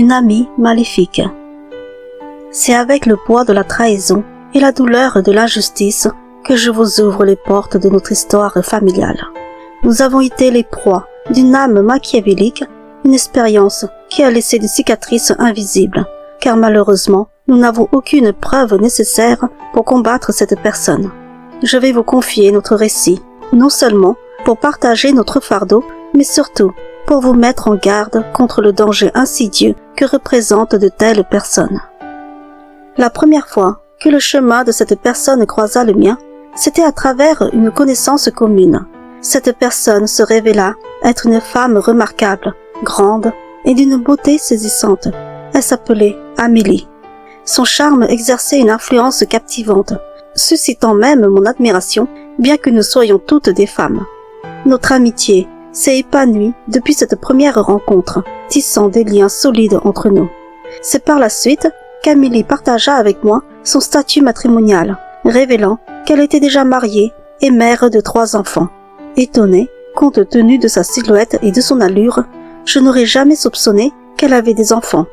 une amie maléfique. C'est avec le poids de la trahison et la douleur de l'injustice que je vous ouvre les portes de notre histoire familiale. Nous avons été les proies d'une âme machiavélique, une expérience qui a laissé des cicatrices invisibles, car malheureusement, nous n'avons aucune preuve nécessaire pour combattre cette personne. Je vais vous confier notre récit, non seulement pour partager notre fardeau, mais surtout pour vous mettre en garde contre le danger insidieux que représentent de telles personnes. La première fois que le chemin de cette personne croisa le mien, c'était à travers une connaissance commune. Cette personne se révéla être une femme remarquable, grande et d'une beauté saisissante. Elle s'appelait Amélie. Son charme exerçait une influence captivante, suscitant même mon admiration, bien que nous soyons toutes des femmes. Notre amitié s'est épanouie depuis cette première rencontre, tissant des liens solides entre nous. C'est par la suite qu'Amélie partagea avec moi son statut matrimonial, révélant qu'elle était déjà mariée et mère de 3 enfants. Étonnée, compte tenu de sa silhouette et de son allure, je n'aurais jamais soupçonné qu'elle avait des enfants.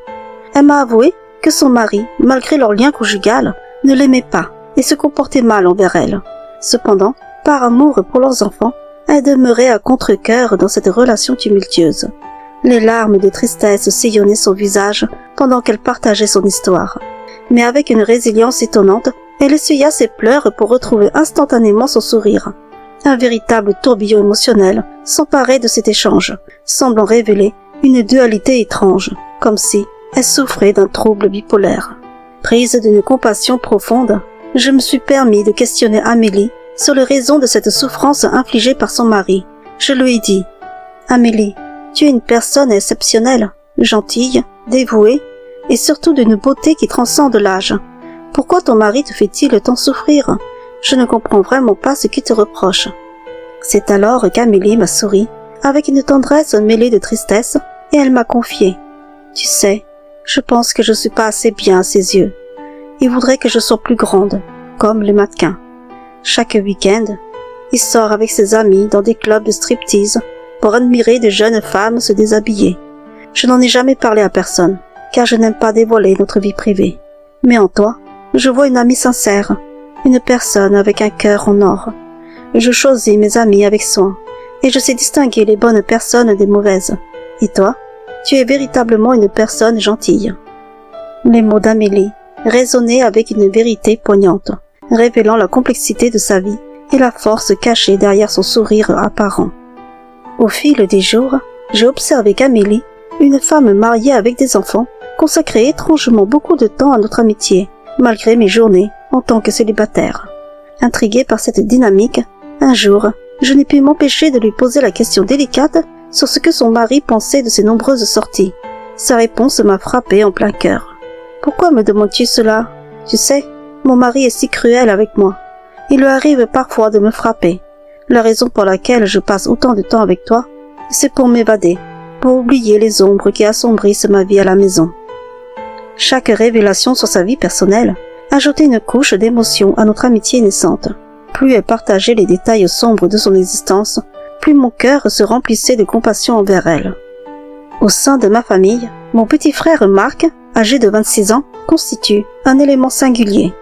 Elle m'a avoué que son mari, malgré leur lien conjugal, ne l'aimait pas et se comportait mal envers elle. Cependant, par amour pour leurs enfants, elle demeurait à contre-cœur dans cette relation tumultueuse. Les larmes de tristesse sillonnaient son visage pendant qu'elle partageait son histoire. Mais avec une résilience étonnante, elle essuya ses pleurs pour retrouver instantanément son sourire. Un véritable tourbillon émotionnel s'emparait de cet échange, semblant révéler une dualité étrange, comme si elle souffrait d'un trouble bipolaire. Prise d'une compassion profonde, je me suis permis de questionner Amélie sur les raisons de cette souffrance infligée par son mari. Je lui ai dit « Amélie, tu es une personne exceptionnelle, gentille, dévouée, et surtout d'une beauté qui transcende l'âge. Pourquoi ton mari te fait-il tant souffrir? Je ne comprends vraiment pas ce qu'il te reproche. » C'est alors qu'Amélie m'a souri, avec une tendresse mêlée de tristesse, et elle m'a confié « Tu sais, je pense que je suis pas assez bien à ses yeux. Il voudrait que je sois plus grande, comme les mannequins. Chaque week-end, il sort avec ses amis dans des clubs de striptease pour admirer de jeunes femmes se déshabiller. Je n'en ai jamais parlé à personne, car je n'aime pas dévoiler notre vie privée. Mais en toi, je vois une amie sincère, une personne avec un cœur en or. Je choisis mes amis avec soin, et je sais distinguer les bonnes personnes des mauvaises. Et toi, tu es véritablement une personne gentille. » Les mots d'Amélie résonnaient avec une vérité poignante, révélant la complexité de sa vie et la force cachée derrière son sourire apparent. Au fil des jours, j'ai observé qu'Amélie, une femme mariée avec des enfants, consacrait étrangement beaucoup de temps à notre amitié, malgré mes journées en tant que célibataire. Intrigué par cette dynamique, un jour, je n'ai pu m'empêcher de lui poser la question délicate sur ce que son mari pensait de ses nombreuses sorties. Sa réponse m'a frappé en plein cœur. « Pourquoi me demandes-tu cela? Tu sais, mon mari est si cruel avec moi. Il lui arrive parfois de me frapper. La raison pour laquelle je passe autant de temps avec toi, c'est pour m'évader, pour oublier les ombres qui assombrissent ma vie à la maison. » Chaque révélation sur sa vie personnelle ajoutait une couche d'émotion à notre amitié naissante. Plus elle partageait les détails sombres de son existence, plus mon cœur se remplissait de compassion envers elle. Au sein de ma famille, mon petit frère Marc, âgé de 26 ans, constitue un élément singulier.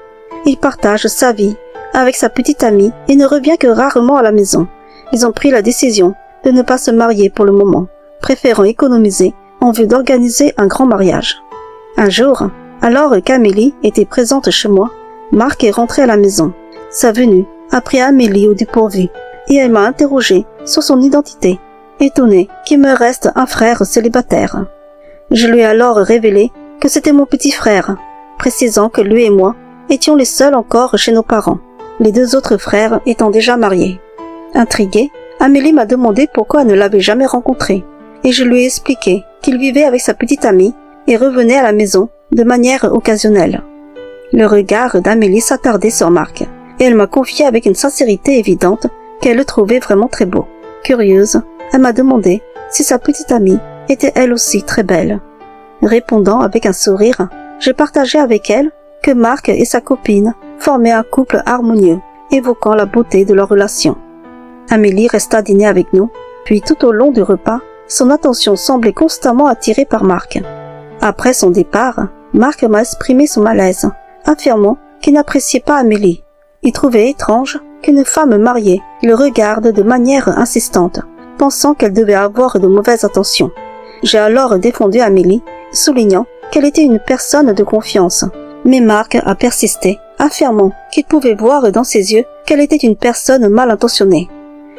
Il partage sa vie avec sa petite amie et ne revient que rarement à la maison. Ils ont pris la décision de ne pas se marier pour le moment, préférant économiser en vue d'organiser un grand mariage. Un jour, alors qu'Amélie était présente chez moi, Marc est rentré à la maison. Sa venue a pris Amélie au dépourvu et elle m'a interrogé sur son identité, étonnée qu'il me reste un frère célibataire. Je lui ai alors révélé que c'était mon petit frère, précisant que lui et moi étions les seuls encore chez nos parents, les 2 autres frères étant déjà mariés. Intriguée, Amélie m'a demandé pourquoi elle ne l'avait jamais rencontré, et je lui ai expliqué qu'il vivait avec sa petite amie et revenait à la maison de manière occasionnelle. Le regard d'Amélie s'attardait sur Marc, et elle m'a confié avec une sincérité évidente qu'elle le trouvait vraiment très beau. Curieuse, elle m'a demandé si sa petite amie était elle aussi très belle. Répondant avec un sourire, j'ai partagé avec elle que Marc et sa copine formaient un couple harmonieux, évoquant la beauté de leur relation. Amélie resta dîner avec nous, puis tout au long du repas, son attention semblait constamment attirée par Marc. Après son départ, Marc m'a exprimé son malaise, affirmant qu'il n'appréciait pas Amélie. Il trouvait étrange qu'une femme mariée le regarde de manière insistante, pensant qu'elle devait avoir de mauvaises intentions. J'ai alors défendu Amélie, soulignant qu'elle était une personne de confiance. Mais Marc a persisté, affirmant qu'il pouvait voir dans ses yeux qu'elle était une personne mal intentionnée.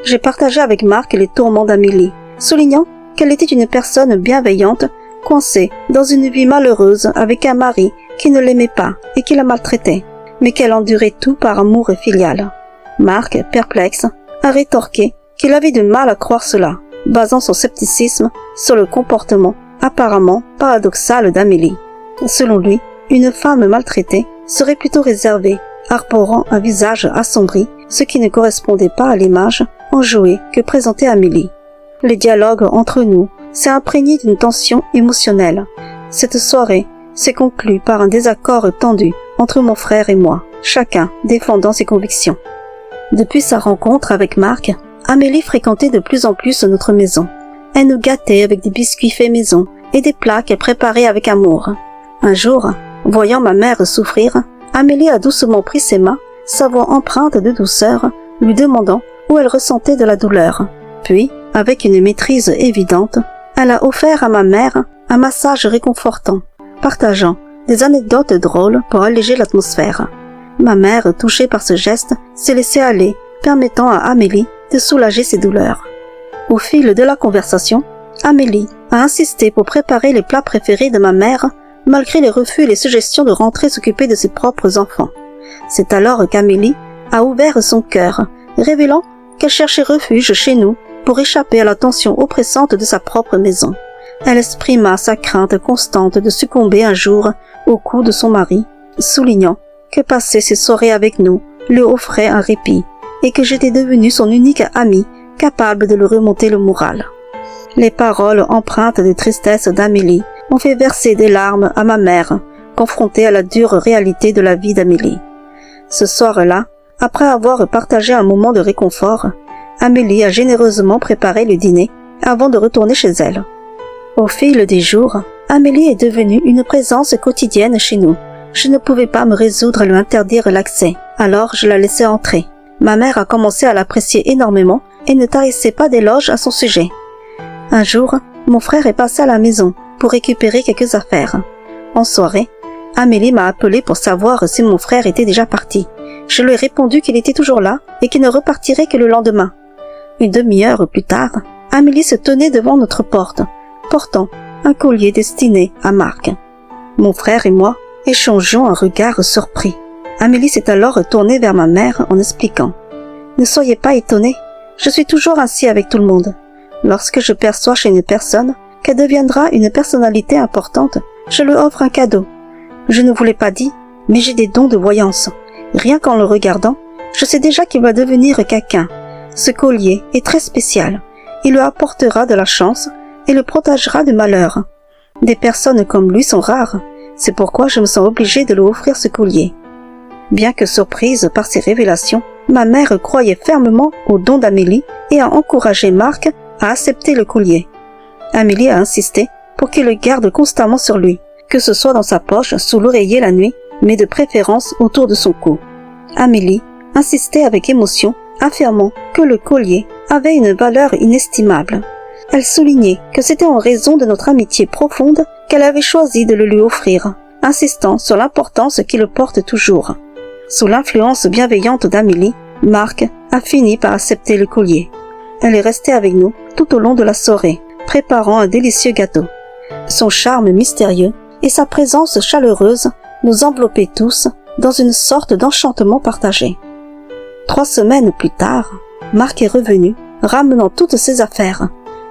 J'ai partagé avec Marc les tourments d'Amélie, soulignant qu'elle était une personne bienveillante, coincée dans une vie malheureuse avec un mari qui ne l'aimait pas et qui la maltraitait, mais qu'elle endurait tout par amour filial. Marc, perplexe, a rétorqué qu'il avait du mal à croire cela, basant son scepticisme sur le comportement apparemment paradoxal d'Amélie. Selon lui, une femme maltraitée serait plutôt réservée, arborant un visage assombri, ce qui ne correspondait pas à l'image enjouée que présentait Amélie. Le dialogue entre nous s'est imprégné d'une tension émotionnelle. Cette soirée s'est conclue par un désaccord tendu entre mon frère et moi, chacun défendant ses convictions. Depuis sa rencontre avec Marc, Amélie fréquentait de plus en plus notre maison. Elle nous gâtait avec des biscuits faits maison et des plats qu'elle préparait avec amour. Un jour, voyant ma mère souffrir, Amélie a doucement pris ses mains, sa voix empreinte de douceur, lui demandant où elle ressentait de la douleur. Puis, avec une maîtrise évidente, elle a offert à ma mère un massage réconfortant, partageant des anecdotes drôles pour alléger l'atmosphère. Ma mère, touchée par ce geste, s'est laissée aller, permettant à Amélie de soulager ses douleurs. Au fil de la conversation, Amélie a insisté pour préparer les plats préférés de ma mère, malgré les refus et les suggestions de rentrer s'occuper de ses propres enfants. C'est alors qu'Amélie a ouvert son cœur, révélant qu'elle cherchait refuge chez nous pour échapper à la tension oppressante de sa propre maison. Elle exprima sa crainte constante de succomber un jour au cou de son mari, soulignant que passer ses soirées avec nous lui offrait un répit et que j'étais devenue son unique amie capable de lui remonter le moral. Les paroles empreintes de tristesse d'Amélie ont fait verser des larmes à ma mère, confrontée à la dure réalité de la vie d'Amélie. Ce soir-là, après avoir partagé un moment de réconfort, Amélie a généreusement préparé le dîner avant de retourner chez elle. Au fil des jours, Amélie est devenue une présence quotidienne chez nous. Je ne pouvais pas me résoudre à lui interdire l'accès, alors je la laissais entrer. Ma mère a commencé à l'apprécier énormément et ne tarissait pas d'éloges à son sujet. Un jour, mon frère est passé à la maison pour récupérer quelques affaires. En soirée, Amélie m'a appelé pour savoir si mon frère était déjà parti. Je lui ai répondu qu'il était toujours là et qu'il ne repartirait que le lendemain. Une demi-heure plus tard, Amélie se tenait devant notre porte, portant un collier destiné à Marc. Mon frère et moi échangeons un regard surpris. Amélie s'est alors tournée vers ma mère en expliquant « Ne soyez pas étonnés, je suis toujours ainsi avec tout le monde. Lorsque je perçois chez une personne qu'elle deviendra une personnalité importante, je lui offre un cadeau. Je ne vous l'ai pas dit, mais j'ai des dons de voyance. Rien qu'en le regardant, je sais déjà qu'il va devenir quelqu'un. Ce collier est très spécial. Il lui apportera de la chance et le protégera du malheur. Des personnes comme lui sont rares. C'est pourquoi je me sens obligée de lui offrir ce collier. » Bien que surprise par ces révélations, ma mère croyait fermement au don d'Amélie et a encouragé Marc à accepter le collier. Amélie a insisté pour qu'il le garde constamment sur lui, que ce soit dans sa poche, sous l'oreiller la nuit, mais de préférence autour de son cou. Amélie insistait avec émotion, affirmant que le collier avait une valeur inestimable. Elle soulignait que c'était en raison de notre amitié profonde qu'elle avait choisi de le lui offrir, insistant sur l'importance qu'il le porte toujours. Sous l'influence bienveillante d'Amélie, Marc a fini par accepter le collier. Elle est restée avec nous tout au long de la soirée, préparant un délicieux gâteau. Son charme mystérieux et sa présence chaleureuse nous enveloppaient tous dans une sorte d'enchantement partagé. 3 semaines plus tard, Marc est revenu, ramenant toutes ses affaires.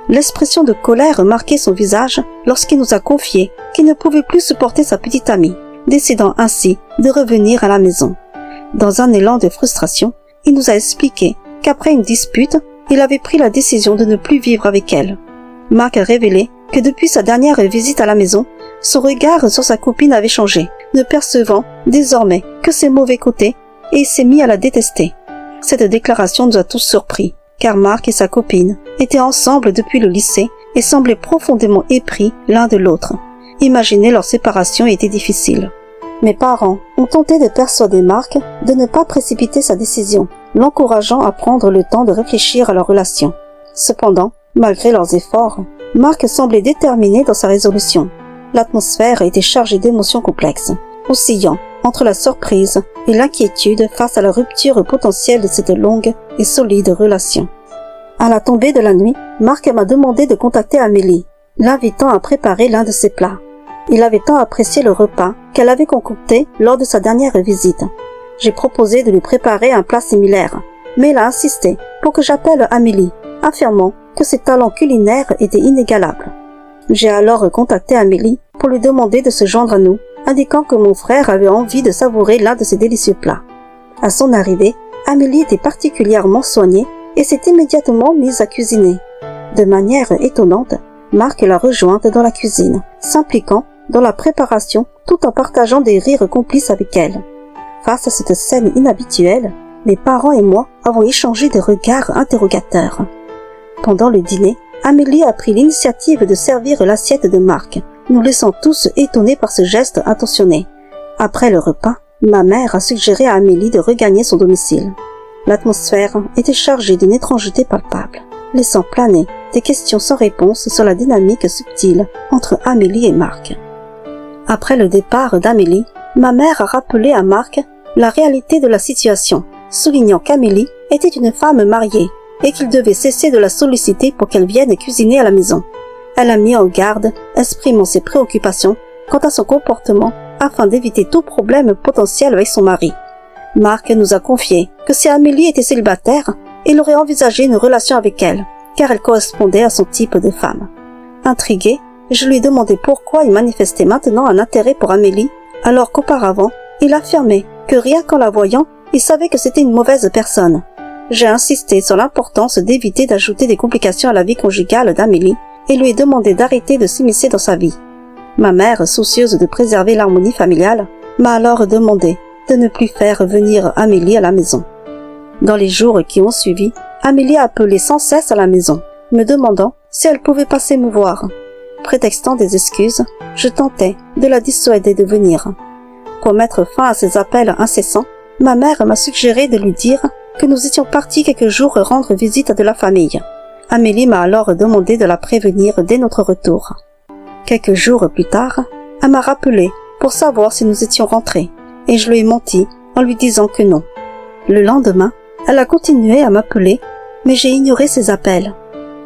L'expression de colère marquait son visage lorsqu'il nous a confié qu'il ne pouvait plus supporter sa petite amie, décidant ainsi de revenir à la maison. Dans un élan de frustration, il nous a expliqué qu'après une dispute, il avait pris la décision de ne plus vivre avec elle. Marc a révélé que depuis sa dernière visite à la maison, son regard sur sa copine avait changé, ne percevant désormais que ses mauvais côtés, et il s'est mis à la détester. Cette déclaration nous a tous surpris, car Marc et sa copine étaient ensemble depuis le lycée et semblaient profondément épris l'un de l'autre. Imaginer leur séparation était difficile. Mes parents ont tenté de persuader Marc de ne pas précipiter sa décision, l'encourageant à prendre le temps de réfléchir à leur relation. Cependant, malgré leurs efforts, Marc semblait déterminé dans sa résolution. L'atmosphère était chargée d'émotions complexes, oscillant entre la surprise et l'inquiétude face à la rupture potentielle de cette longue et solide relation. À la tombée de la nuit, Marc m'a demandé de contacter Amélie, l'invitant à préparer l'un de ses plats. Il avait tant apprécié le repas qu'elle avait concocté lors de sa dernière visite. J'ai proposé de lui préparer un plat similaire, mais il a insisté pour que j'appelle Amélie, affirmant que ses talents culinaires étaient inégalables. J'ai alors contacté Amélie pour lui demander de se joindre à nous, indiquant que mon frère avait envie de savourer l'un de ses délicieux plats. À son arrivée, Amélie était particulièrement soignée et s'est immédiatement mise à cuisiner. De manière étonnante, Marc l'a rejointe dans la cuisine, s'impliquant dans la préparation tout en partageant des rires complices avec elle. Face à cette scène inhabituelle, mes parents et moi avons échangé des regards interrogateurs. Pendant le dîner, Amélie a pris l'initiative de servir l'assiette de Marc, nous laissant tous étonnés par ce geste intentionné. Après le repas, ma mère a suggéré à Amélie de regagner son domicile. L'atmosphère était chargée d'une étrangeté palpable, laissant planer des questions sans réponse sur la dynamique subtile entre Amélie et Marc. Après le départ d'Amélie, ma mère a rappelé à Marc la réalité de la situation, soulignant qu'Amélie était une femme mariée et qu'il devait cesser de la solliciter pour qu'elle vienne cuisiner à la maison. Elle a mis en garde, exprimant ses préoccupations quant à son comportement afin d'éviter tout problème potentiel avec son mari. Marc nous a confié que si Amélie était célibataire, il aurait envisagé une relation avec elle, car elle correspondait à son type de femme. Intrigué, je lui ai demandé pourquoi il manifestait maintenant un intérêt pour Amélie, alors qu'auparavant, il affirmait que rien qu'en la voyant, il savait que c'était une mauvaise personne. J'ai insisté sur l'importance d'éviter d'ajouter des complications à la vie conjugale d'Amélie et lui ai demandé d'arrêter de s'immiscer dans sa vie. Ma mère, soucieuse de préserver l'harmonie familiale, m'a alors demandé de ne plus faire venir Amélie à la maison. Dans les jours qui ont suivi, Amélie a appelé sans cesse à la maison, me demandant si elle pouvait passer me voir. Prétextant des excuses, je tentais de la dissuader de venir. Pour mettre fin à ces appels incessants, ma mère m'a suggéré de lui dire que nous étions partis quelques jours rendre visite à de la famille. Amélie m'a alors demandé de la prévenir dès notre retour. Quelques jours plus tard, elle m'a rappelé pour savoir si nous étions rentrés, et je lui ai menti en lui disant que non. Le lendemain, elle a continué à m'appeler, mais j'ai ignoré ses appels.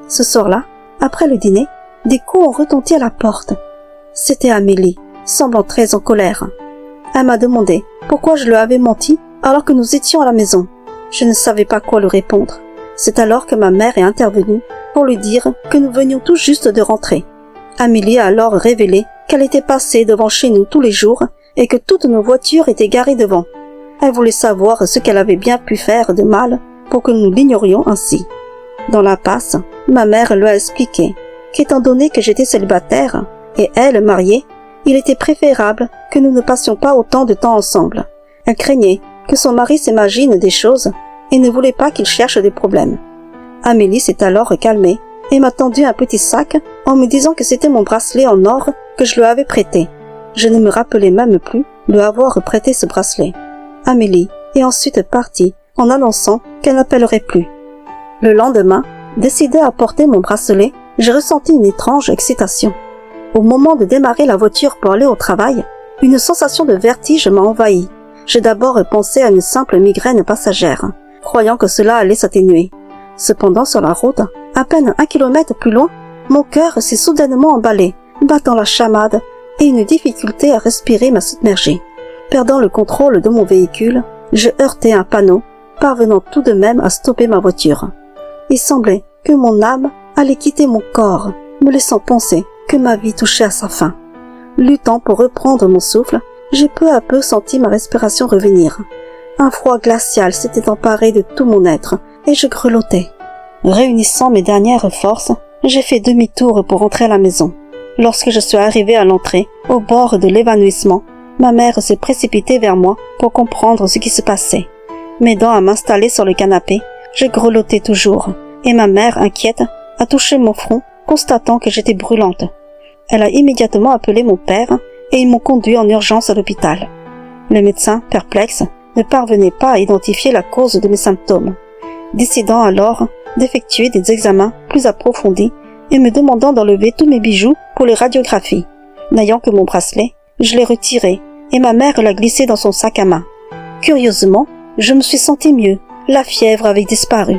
Ce soir-là, après le dîner, des coups ont retenti à la porte. C'était Amélie, semblant très en colère. Elle m'a demandé pourquoi je lui avais menti alors que nous étions à la maison. Je ne savais pas quoi lui répondre. C'est alors que ma mère est intervenue pour lui dire que nous venions tout juste de rentrer. Amélie a alors révélé qu'elle était passée devant chez nous tous les jours et que toutes nos voitures étaient garées devant. Elle voulait savoir ce qu'elle avait bien pu faire de mal pour que nous l'ignorions ainsi. Dans l'impasse, ma mère lui a expliqué qu'étant donné que j'étais célibataire et elle mariée, il était préférable que nous ne passions pas autant de temps ensemble. Elle craignait que son mari s'imagine des choses et ne voulait pas qu'il cherche des problèmes. Amélie s'est alors calmée et m'a tendu un petit sac en me disant que c'était mon bracelet en or que je lui avais prêté. Je ne me rappelais même plus lui avoir prêté ce bracelet. Amélie est ensuite partie en annonçant qu'elle n'appellerait plus. Le lendemain, décidé à porter mon bracelet, j'ai ressenti une étrange excitation. Au moment de démarrer la voiture pour aller au travail, une sensation de vertige m'a envahi. J'ai d'abord pensé à une simple migraine passagère, croyant que cela allait s'atténuer. Cependant, sur la route, à peine 1 kilomètre plus loin, mon cœur s'est soudainement emballé, battant la chamade, et une difficulté à respirer m'a submergé. Perdant le contrôle de mon véhicule, je heurtai un panneau, parvenant tout de même à stopper ma voiture. Il semblait que mon âme allait quitter mon corps, me laissant penser que ma vie touchait à sa fin. Luttant pour reprendre mon souffle, j'ai peu à peu senti ma respiration revenir. Un froid glacial s'était emparé de tout mon être, et je grelottais. Réunissant mes dernières forces, j'ai fait demi-tour pour rentrer à la maison. Lorsque je suis arrivé à l'entrée, au bord de l'évanouissement, ma mère s'est précipitée vers moi pour comprendre ce qui se passait. M'aidant à m'installer sur le canapé, je grelottais toujours, et ma mère, inquiète, a touché mon front, constatant que j'étais brûlante. Elle a immédiatement appelé mon père et ils m'ont conduit en urgence à l'hôpital. Le médecin, perplexe, ne parvenait pas à identifier la cause de mes symptômes, décidant alors d'effectuer des examens plus approfondis et me demandant d'enlever tous mes bijoux pour les radiographies. N'ayant que mon bracelet, je l'ai retiré et ma mère l'a glissé dans son sac à main. Curieusement, je me suis sentie mieux, la fièvre avait disparu.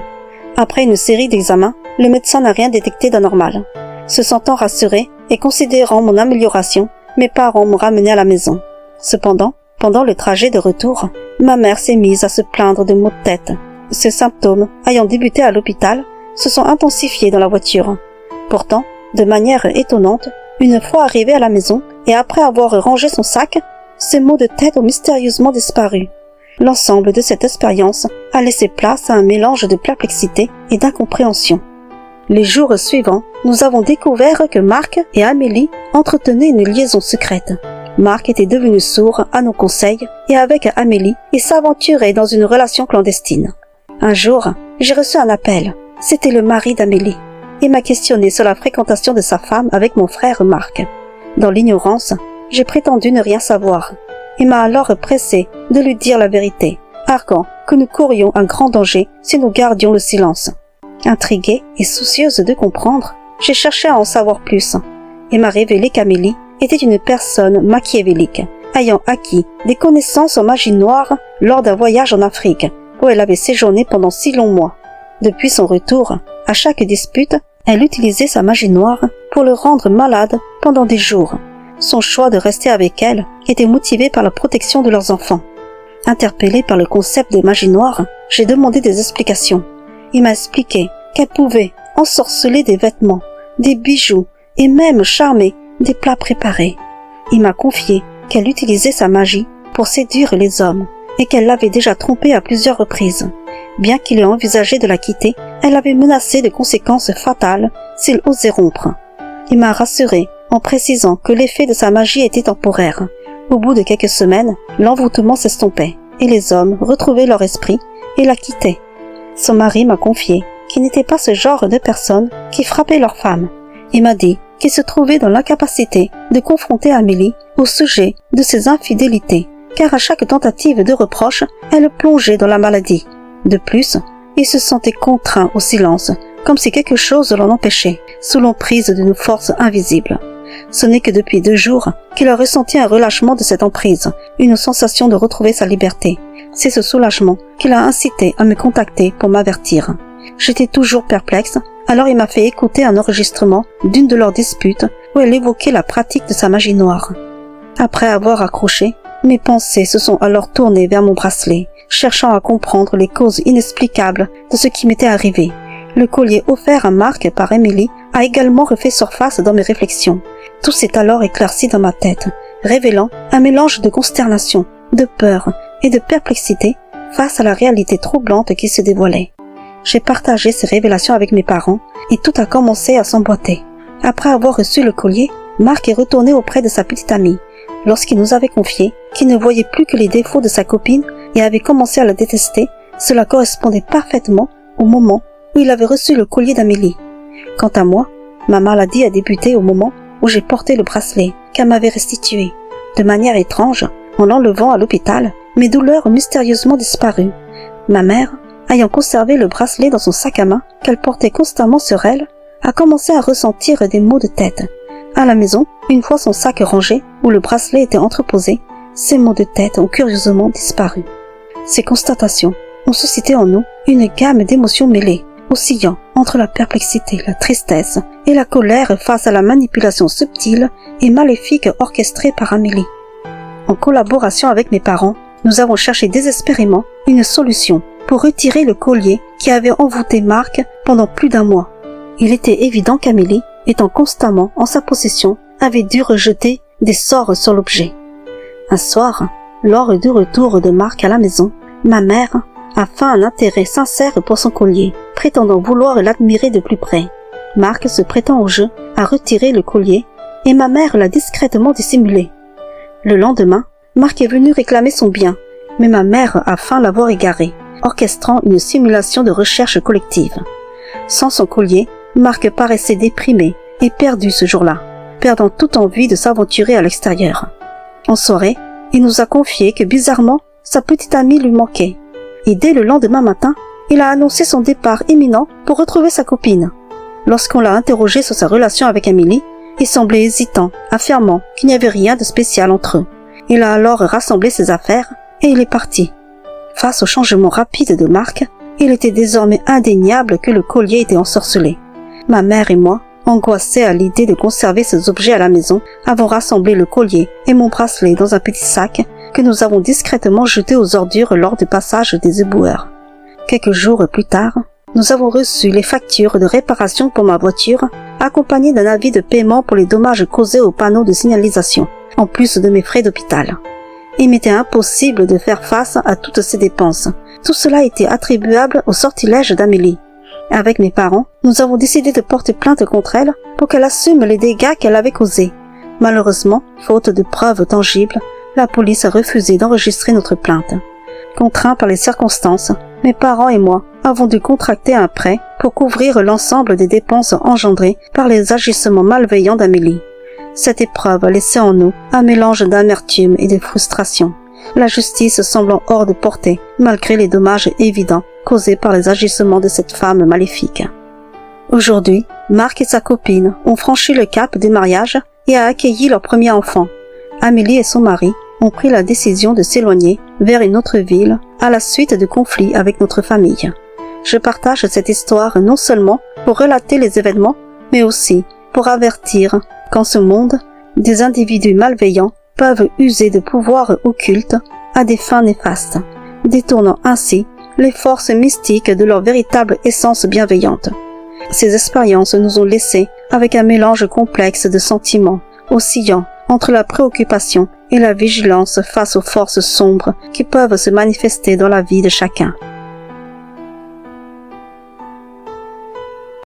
Après une série d'examens, le médecin n'a rien détecté d'anormal. Se sentant rassuré et considérant mon amélioration, mes parents m'ont ramené à la maison. Cependant, pendant le trajet de retour, ma mère s'est mise à se plaindre de maux de tête. Ces symptômes, ayant débuté à l'hôpital, se sont intensifiés dans la voiture. Pourtant, de manière étonnante, une fois arrivée à la maison et après avoir rangé son sac, ces maux de tête ont mystérieusement disparu. L'ensemble de cette expérience a laissé place à un mélange de perplexité et d'incompréhension. Les jours suivants, nous avons découvert que Marc et Amélie entretenaient une liaison secrète. Marc était devenu sourd à nos conseils et avec Amélie, il s'aventurait dans une relation clandestine. Un jour, j'ai reçu un appel. C'était le mari d'Amélie. Il m'a questionné sur la fréquentation de sa femme avec mon frère Marc. Dans l'ignorance, j'ai prétendu ne rien savoir. Il m'a alors pressé de lui dire la vérité, arguant que nous courions un grand danger si nous gardions le silence. Intriguée et soucieuse de comprendre, j'ai cherché à en savoir plus. Il m'a révélé qu'Amélie était une personne machiavélique, ayant acquis des connaissances en magie noire lors d'un voyage en Afrique, où elle avait séjourné pendant 6 longs mois. Depuis son retour, à chaque dispute, elle utilisait sa magie noire pour le rendre malade pendant des jours. Son choix de rester avec elle était motivé par la protection de leurs enfants. Interpellé par le concept de magie noire, j'ai demandé des explications. Il m'a expliqué qu'elle pouvait ensorceler des vêtements, des bijoux et même charmer des plats préparés. Il m'a confié qu'elle utilisait sa magie pour séduire les hommes et qu'elle l'avait déjà trompé à plusieurs reprises. Bien qu'il ait envisagé de la quitter, elle avait menacé de conséquences fatales s'il osait rompre. Il m'a rassuré en précisant que l'effet de sa magie était temporaire. Au bout de quelques semaines, l'envoûtement s'estompait et les hommes retrouvaient leur esprit et la quittaient. Son mari m'a confié qu'il n'était pas ce genre de personne qui frappait leurs femmes. Il m'a dit qu'il se trouvait dans l'incapacité de confronter Amélie au sujet de ses infidélités, car à chaque tentative de reproche, elle plongeait dans la maladie. De plus, il se sentait contraint au silence, comme si quelque chose l'en empêchait, sous l'emprise d'une force invisible. Ce n'est que depuis 2 jours qu'il a ressenti un relâchement de cette emprise, une sensation de retrouver sa liberté. C'est ce soulagement qui l'a incité à me contacter pour m'avertir. J'étais toujours perplexe, alors il m'a fait écouter un enregistrement d'une de leurs disputes où elle évoquait la pratique de sa magie noire. Après avoir accroché, mes pensées se sont alors tournées vers mon bracelet, cherchant à comprendre les causes inexplicables de ce qui m'était arrivé. Le collier offert à Marc par Amélie a également refait surface dans mes réflexions. Tout s'est alors éclairci dans ma tête, révélant un mélange de consternation, de peur et de perplexité face à la réalité troublante qui se dévoilait. J'ai partagé ces révélations avec mes parents et tout a commencé à s'emboîter. Après avoir reçu le collier, Marc est retourné auprès de sa petite amie. Lorsqu'il nous avait confié qu'il ne voyait plus que les défauts de sa copine et avait commencé à la détester, cela correspondait parfaitement au moment où il avait reçu le collier d'Amélie. Quant à moi, ma maladie a débuté au moment où j'ai porté le bracelet qu'elle m'avait restitué. De manière étrange, en l'enlevant à l'hôpital, mes douleurs ont mystérieusement disparu. Ma mère, ayant conservé le bracelet dans son sac à main qu'elle portait constamment sur elle, a commencé à ressentir des maux de tête. À la maison, une fois son sac rangé où le bracelet était entreposé, ces maux de tête ont curieusement disparu. Ces constatations ont suscité en nous une gamme d'émotions mêlées, oscillant entre la perplexité, la tristesse et la colère face à la manipulation subtile et maléfique orchestrée par Amélie. En collaboration avec mes parents, nous avons cherché désespérément une solution pour retirer le collier qui avait envoûté Marc pendant plus d'1 mois. Il était évident qu'Amélie, étant constamment en sa possession, avait dû rejeter des sorts sur l'objet. Un soir, lors du retour de Marc à la maison, ma mère a fait un intérêt sincère pour son collier, prétendant vouloir l'admirer de plus près. Marc se prêtant au jeu a retiré le collier et ma mère l'a discrètement dissimulé. Le lendemain, Marc est venu réclamer son bien, mais ma mère a feint l'avoir égaré, orchestrant une simulation de recherche collective. Sans son collier, Marc paraissait déprimé et perdu ce jour-là. perdant toute envie de s'aventurer à l'extérieur. En soirée, il nous a confié que bizarrement, sa petite amie lui manquait. Et dès le lendemain matin, il a annoncé son départ imminent pour retrouver sa copine. Lorsqu'on l'a interrogé sur sa relation avec Amélie, il semblait hésitant, affirmant qu'il n'y avait rien de spécial entre eux. Il a alors rassemblé ses affaires et il est parti. Face au changement rapide de Marc, il était désormais indéniable que le collier était ensorcelé. Ma mère et moi, angoissés à l'idée de conserver ces objets à la maison, avons rassemblé le collier et mon bracelet dans un petit sac que nous avons discrètement jeté aux ordures lors du passage des éboueurs. Quelques jours plus tard, nous avons reçu les factures de réparation pour ma voiture, accompagnées d'un avis de paiement pour les dommages causés aux panneaux de signalisation, en plus de mes frais d'hôpital. Il m'était impossible de faire face à toutes ces dépenses. Tout cela était attribuable au sortilège d'Amélie. Avec mes parents, nous avons décidé de porter plainte contre elle pour qu'elle assume les dégâts qu'elle avait causés. Malheureusement, faute de preuves tangibles, la police a refusé d'enregistrer notre plainte. Contraints par les circonstances, mes parents et moi avons dû contracter un prêt pour couvrir l'ensemble des dépenses engendrées par les agissements malveillants d'Amélie. Cette épreuve a laissé en nous un mélange d'amertume et de frustration, la justice semblant hors de portée malgré les dommages évidents causés par les agissements de cette femme maléfique. Aujourd'hui, Marc et sa copine ont franchi le cap du mariage et a accueilli leur premier enfant. Amélie et son mari ont pris la décision de s'éloigner vers une autre ville à la suite de conflits avec notre famille. Je partage cette histoire non seulement pour relater les événements, mais aussi pour avertir qu'en ce monde, des individus malveillants peuvent user de pouvoirs occultes à des fins néfastes, détournant ainsi les forces mystiques de leur véritable essence bienveillante. Ces expériences nous ont laissés avec un mélange complexe de sentiments, oscillant entre la préoccupation et la vigilance face aux forces sombres qui peuvent se manifester dans la vie de chacun.